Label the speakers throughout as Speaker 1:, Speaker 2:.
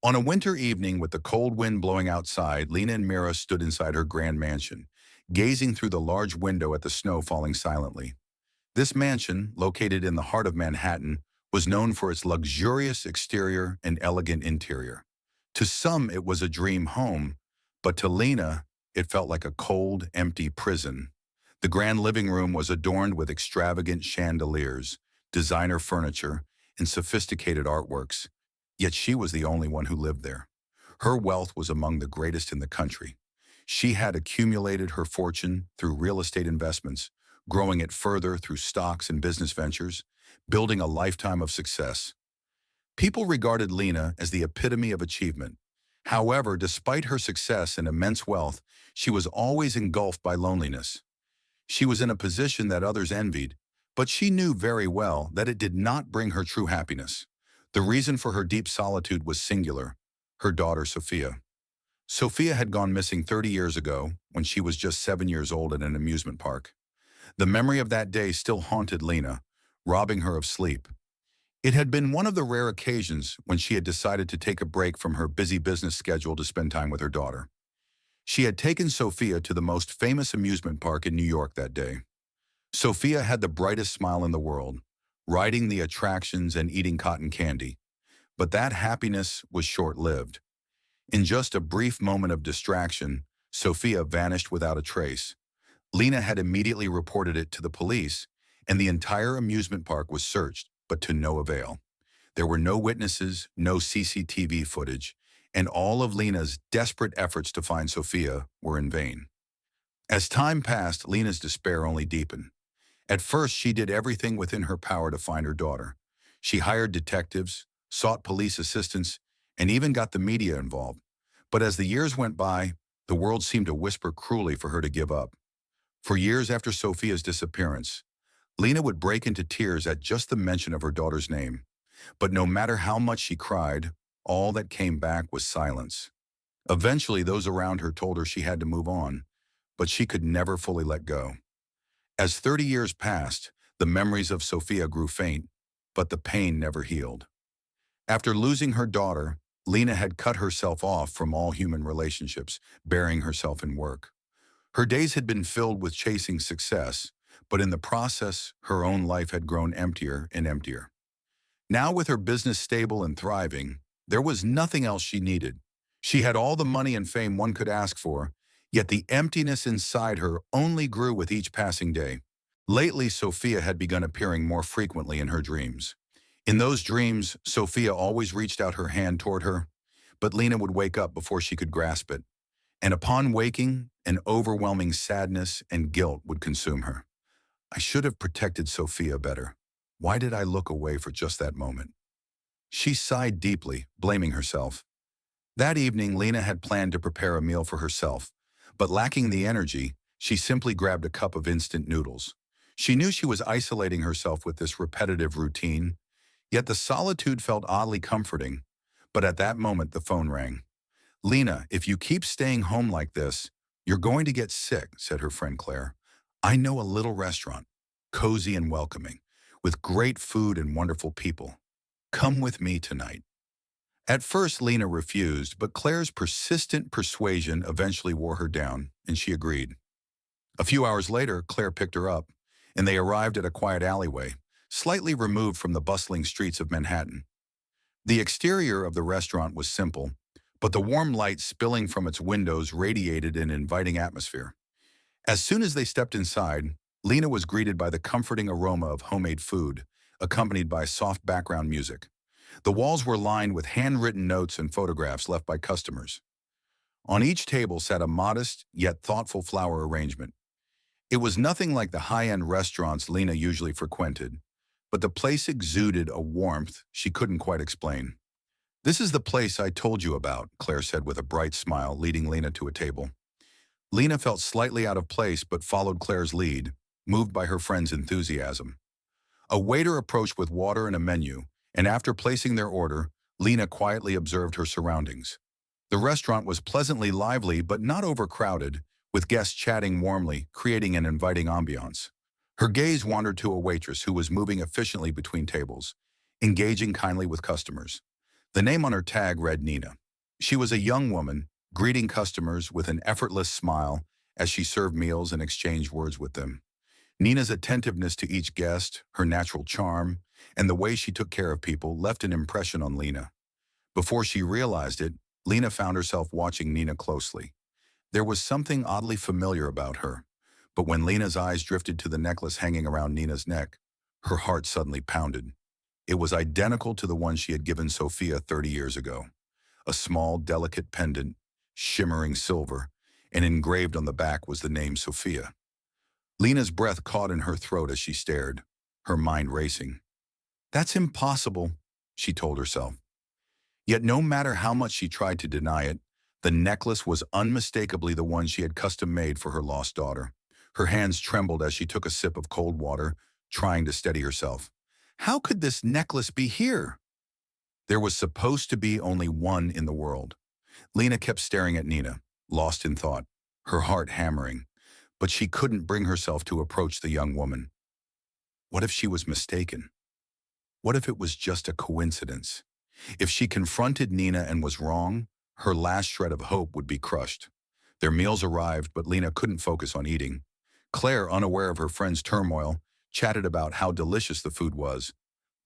Speaker 1: On a winter evening with the cold wind blowing outside, Lena and Mira stood inside her grand mansion, gazing through the large window at the snow falling silently. This mansion, located in the heart of Manhattan, was known for its luxurious exterior and elegant interior. To some, it was a dream home, but to Lena, it felt like a cold, empty prison. The grand living room was adorned with extravagant chandeliers, designer furniture, and sophisticated artworks. Yet she was the only one who lived there. Her wealth was among the greatest in the country. She had accumulated her fortune through real estate investments, growing it further through stocks and business ventures, building a lifetime of success. People regarded Lena as the epitome of achievement. However, despite her success and immense wealth, she was always engulfed by loneliness. She was in a position that others envied, but she knew very well that it did not bring her true happiness. The reason for her deep solitude was singular: her daughter Sophia. Sophia had gone missing 30 years ago when she was just 7 years old at an amusement park. The memory of that day still haunted Lena, robbing her of sleep. It had been one of the rare occasions when she had decided to take a break from her busy business schedule to spend time with her daughter. She had taken Sophia to the most famous amusement park in New York that day. Sophia had the brightest smile in the world, riding the attractions and eating cotton candy. But that happiness was short-lived. In just a brief moment of distraction, Sophia vanished without a trace. Lena had immediately reported it to the police, and the entire amusement park was searched, but to no avail. There were no witnesses, no CCTV footage, and all of Lena's desperate efforts to find Sophia were in vain. As time passed, Lena's despair only deepened. At first, she did everything within her power to find her daughter. She hired detectives, sought police assistance, and even got the media involved. But as the years went by, the world seemed to whisper cruelly for her to give up. For years after Sophia's disappearance, Lena would break into tears at just the mention of her daughter's name. But no matter how much she cried, all that came back was silence. Eventually, those around her told her she had to move on, but she could never fully let go. As 30 years passed, the memories of Sophia grew faint, but the pain never healed. After losing her daughter, Lena had cut herself off from all human relationships, burying herself in work. Her days had been filled with chasing success, but in the process, her own life had grown emptier and emptier. Now, with her business stable and thriving, there was nothing else she needed. She had all the money and fame one could ask for, yet the emptiness inside her only grew with each passing day. Lately, Sophia had begun appearing more frequently in her dreams. In those dreams, Sophia always reached out her hand toward her, but Lena would wake up before she could grasp it. And upon waking, an overwhelming sadness and guilt would consume her. I should have protected Sophia better. Why did I look away for just that moment? She sighed deeply, blaming herself. That evening, Lena had planned to prepare a meal for herself, but lacking the energy, she simply grabbed a cup of instant noodles. She knew she was isolating herself with this repetitive routine, yet the solitude felt oddly comforting. But at that moment, the phone rang. "Lena, if you keep staying home like this, you're going to get sick," said her friend Claire. "I know a little restaurant, cozy and welcoming, with great food and wonderful people. Come with me tonight." At first, Lena refused, but Claire's persistent persuasion eventually wore her down, and she agreed. A few hours later, Claire picked her up, and they arrived at a quiet alleyway, slightly removed from the bustling streets of Manhattan. The exterior of the restaurant was simple, but the warm light spilling from its windows radiated an inviting atmosphere. As soon as they stepped inside, Lena was greeted by the comforting aroma of homemade food, accompanied by soft background music. The walls were lined with handwritten notes and photographs left by customers. On each table sat a modest yet thoughtful flower arrangement. It was nothing like the high-end restaurants Lena usually frequented, but the place exuded a warmth she couldn't quite explain. "This is the place I told you about," Claire said with a bright smile, leading Lena to a table. Lena felt slightly out of place but followed Claire's lead, moved by her friend's enthusiasm. A waiter approached with water and a menu, and after placing their order, Lena quietly observed her surroundings. The restaurant was pleasantly lively but not overcrowded, with guests chatting warmly, creating an inviting ambiance. Her gaze wandered to a waitress who was moving efficiently between tables, engaging kindly with customers. The name on her tag read Nina. She was a young woman, greeting customers with an effortless smile as she served meals and exchanged words with them. Nina's attentiveness to each guest, her natural charm, and the way she took care of people left an impression on Lena. Before she realized it, Lena found herself watching Nina closely. There was something oddly familiar about her, but when Lena's eyes drifted to the necklace hanging around Nina's neck, her heart suddenly pounded. It was identical to the one she had given Sophia 30 years ago. A small, delicate pendant, shimmering silver, and engraved on the back was the name Sophia. Lena's breath caught in her throat as she stared, her mind racing. "That's impossible," she told herself. Yet no matter how much she tried to deny it, the necklace was unmistakably the one she had custom-made for her lost daughter. Her hands trembled as she took a sip of cold water, trying to steady herself. How could this necklace be here? There was supposed to be only one in the world. Lena kept staring at Nina, lost in thought, her heart hammering, but she couldn't bring herself to approach the young woman. What if she was mistaken? What if it was just a coincidence? If she confronted Nina and was wrong, her last shred of hope would be crushed. Their meals arrived, but Lena couldn't focus on eating. Claire, unaware of her friend's turmoil, chatted about how delicious the food was,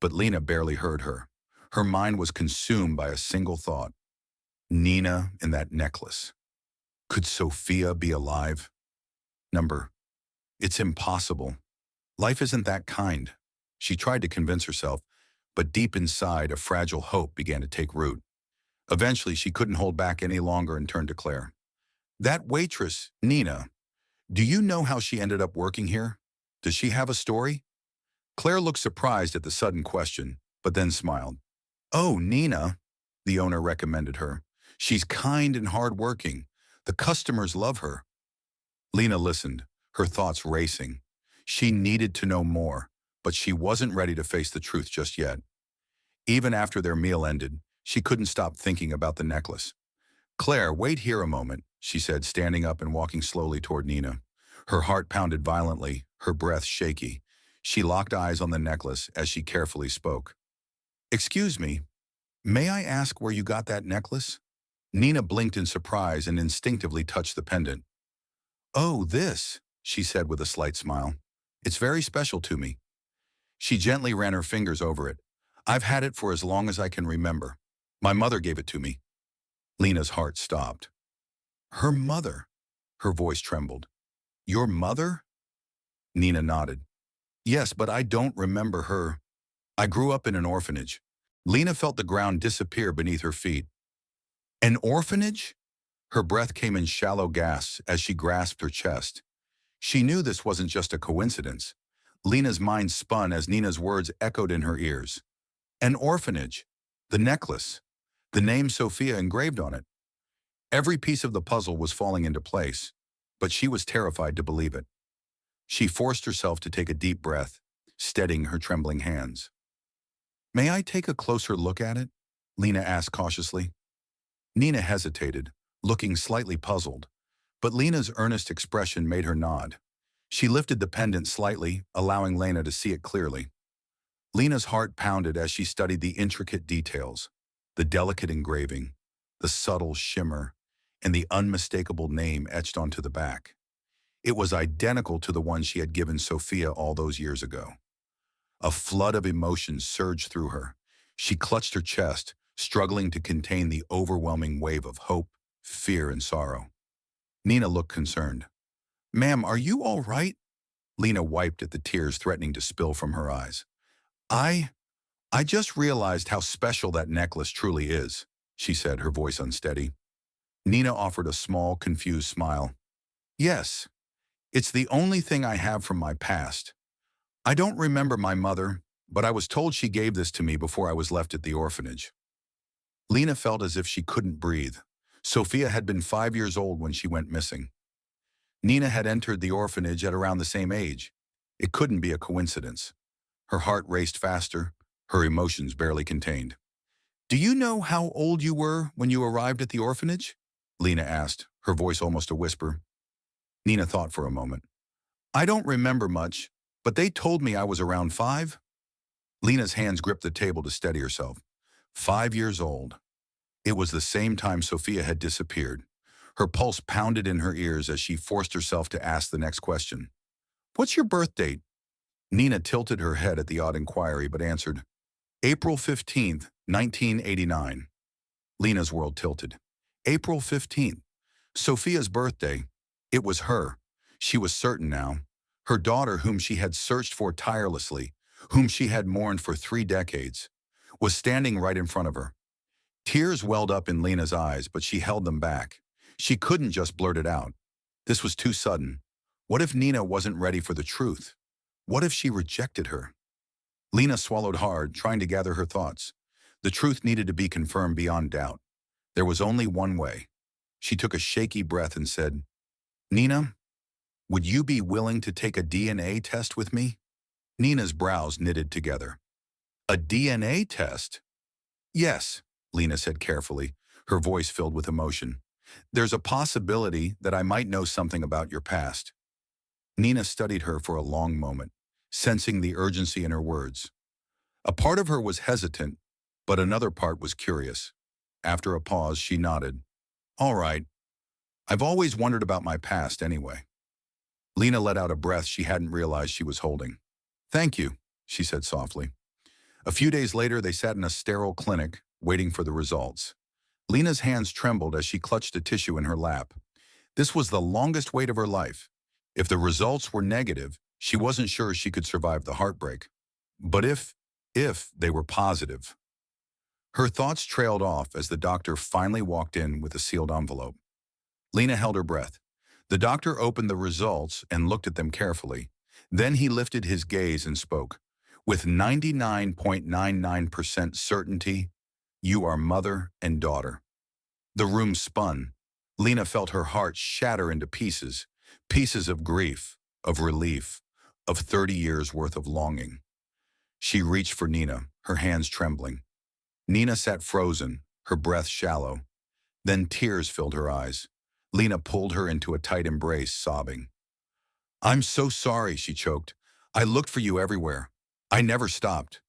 Speaker 1: but Lena barely heard her. Her mind was consumed by a single thought. Nina and that necklace. Could Sophia be alive? Number. It's impossible. Life isn't that kind. She tried to convince herself, but deep inside, a fragile hope began to take root. Eventually, she couldn't hold back any longer and turned to Claire. That waitress, Nina, do you know how she ended up working here? Does she have a story? Claire looked surprised at the sudden question, but then smiled. Oh, Nina, the owner recommended her. She's kind and hardworking. The customers love her. Lena listened, her thoughts racing. She needed to know more, but she wasn't ready to face the truth just yet. Even after their meal ended, she couldn't stop thinking about the necklace. Claire, wait here a moment, she said, standing up and walking slowly toward Nina. Her heart pounded violently, her breath shaky. She locked eyes on the necklace as she carefully spoke. Excuse me, may I ask where you got that necklace? Nina blinked in surprise and instinctively touched the pendant. Oh, this, she said with a slight smile. It's very special to me. She gently ran her fingers over it. I've had it for as long as I can remember. My mother gave it to me. Lena's heart stopped. Her mother? Her voice trembled. Your mother? Nina nodded. Yes, but I don't remember her. I grew up in an orphanage. Lena felt the ground disappear beneath her feet. An orphanage? Her breath came in shallow gasps as she grasped her chest. She knew this wasn't just a coincidence. Lena's mind spun as Nina's words echoed in her ears. An orphanage. The necklace. The name Sophia engraved on it. Every piece of the puzzle was falling into place, but she was terrified to believe it. She forced herself to take a deep breath, steadying her trembling hands. May I take a closer look at it? Lena asked cautiously. Nina hesitated, looking slightly puzzled, but Lena's earnest expression made her nod. She lifted the pendant slightly, allowing Lena to see it clearly. Lena's heart pounded as she studied the intricate details, the delicate engraving, the subtle shimmer, and the unmistakable name etched onto the back. It was identical to the one she had given Sophia all those years ago. A flood of emotions surged through her. She clutched her chest, struggling to contain the overwhelming wave of hope, fear, and sorrow. Nina looked concerned. Ma'am, are you all right? Lena wiped at the tears threatening to spill from her eyes. I just realized how special that necklace truly is, she said, her voice unsteady. Nina offered a small, confused smile. Yes, it's the only thing I have from my past. I don't remember my mother, but I was told she gave this to me before I was left at the orphanage. Lena felt as if she couldn't breathe. Sophia had been 5 years old when she went missing. Nina had entered the orphanage at around the same age. It couldn't be a coincidence. Her heart raced faster, her emotions barely contained. Do you know how old you were when you arrived at the orphanage? Lena asked, her voice almost a whisper. Nina thought for a moment. I don't remember much, but they told me I was around 5. Lena's hands gripped the table to steady herself. 5 years old. It was the same time Sophia had disappeared. Her pulse pounded in her ears as she forced herself to ask the next question. What's your birth date? Nina tilted her head at the odd inquiry but answered, April 15th, 1989. Lena's world tilted. April 15th. Sophia's birthday. It was her. She was certain now. Her daughter, whom she had searched for tirelessly, whom she had mourned for 3 decades, was standing right in front of her. Tears welled up in Lena's eyes, but she held them back. She couldn't just blurt it out. This was too sudden. What if Nina wasn't ready for the truth? What if she rejected her? Lena swallowed hard, trying to gather her thoughts. The truth needed to be confirmed beyond doubt. There was only one way. She took a shaky breath and said, Nina, would you be willing to take a DNA test with me? Nina's brows knitted together. A DNA test? Yes, Lena said carefully, her voice filled with emotion. There's a possibility that I might know something about your past. Nina studied her for a long moment, sensing the urgency in her words. A part of her was hesitant, but another part was curious. After a pause, she nodded. All right. I've always wondered about my past anyway. Lena let out a breath she hadn't realized she was holding. Thank you, she said softly. A few days later, they sat in a sterile clinic, waiting for the results. Lena's hands trembled as she clutched a tissue in her lap. This was the longest wait of her life. If the results were negative, she wasn't sure she could survive the heartbreak. But if they were positive. Her thoughts trailed off as the doctor finally walked in with a sealed envelope. Lena held her breath. The doctor opened the results and looked at them carefully. Then he lifted his gaze and spoke. With 99.99% certainty, you are mother and daughter. The room spun. Lena felt her heart shatter into pieces, pieces of grief, of relief, of 30 years' worth of longing. She reached for Nina, her hands trembling. Nina sat frozen, her breath shallow. Then tears filled her eyes. Lena pulled her into a tight embrace, sobbing. I'm so sorry, she choked. I looked for you everywhere. I never stopped.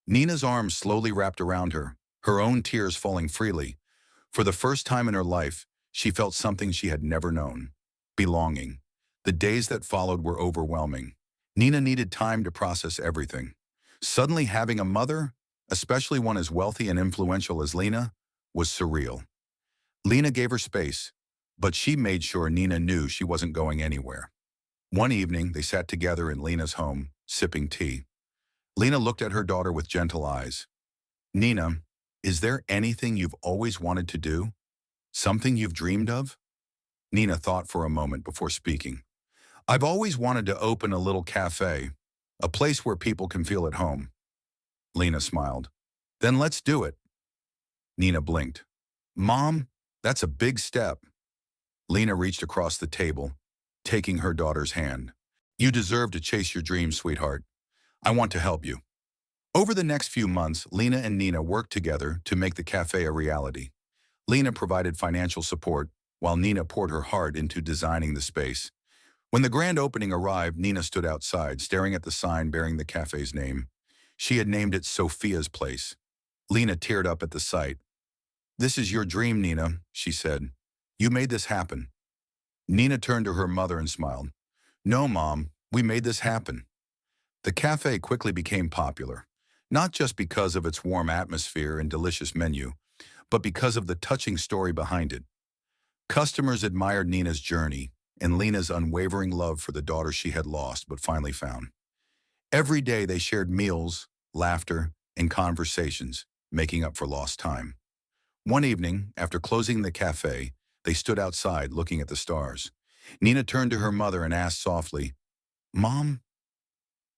Speaker 1: Nina's arms slowly wrapped around her, her own tears falling freely. For the first time in her life, she felt something she had never known. Belonging. The days that followed were overwhelming. Nina needed time to process everything. Suddenly having a mother, especially one as wealthy and influential as Lena, was surreal. Lena gave her space, but she made sure Nina knew she wasn't going anywhere. One evening, they sat together in Lena's home, sipping tea. Lena looked at her daughter with gentle eyes. Nina, is there anything you've always wanted to do? Something you've dreamed of? Nina thought for a moment before speaking. I've always wanted to open a little café, a place where people can feel at home. Lena smiled. Then let's do it. Nina blinked. Mom, that's a big step. Lena reached across the table, taking her daughter's hand. You deserve to chase your dreams, sweetheart. I want to help you. Over the next few months, Lena and Nina worked together to make the cafe a reality. Lena provided financial support, while Nina poured her heart into designing the space. When the grand opening arrived, Nina stood outside, staring at the sign bearing the cafe's name. She had named it Sophia's Place. Lena teared up at the sight. This is your dream, Nina, she said. You made this happen. Nina turned to her mother and smiled. No, Mom, we made this happen. The cafe quickly became popular, not just because of its warm atmosphere and delicious menu, but because of the touching story behind it. Customers admired Nina's journey and Lena's unwavering love for the daughter she had lost but finally found. Every day they shared meals, laughter, and conversations, making up for lost time. One evening, after closing the cafe, they stood outside looking at the stars. Nina turned to her mother and asked softly, Mom,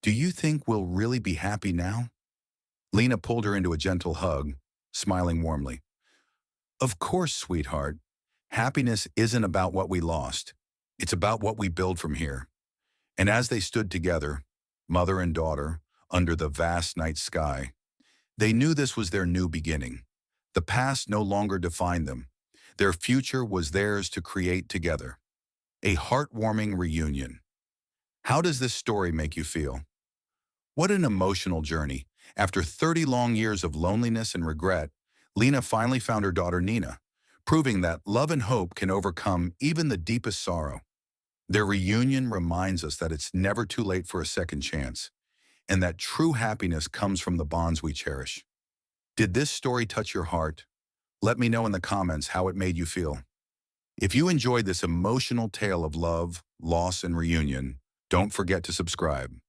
Speaker 1: do you think we'll really be happy now? Lena pulled her into a gentle hug, smiling warmly. Of course, sweetheart. Happiness isn't about what we lost. It's about what we build from here. And as they stood together, mother and daughter, under the vast night sky, they knew this was their new beginning. The past no longer defined them. Their future was theirs to create together. A heartwarming reunion. How does this story make you feel? What an emotional journey. After 30 long years of loneliness and regret, Lena finally found her daughter Nina, proving that love and hope can overcome even the deepest sorrow. Their reunion reminds us that it's never too late for a second chance, and that true happiness comes from the bonds we cherish. Did this story touch your heart? Let me know in the comments how it made you feel. If you enjoyed this emotional tale of love, loss, and reunion, don't forget to subscribe.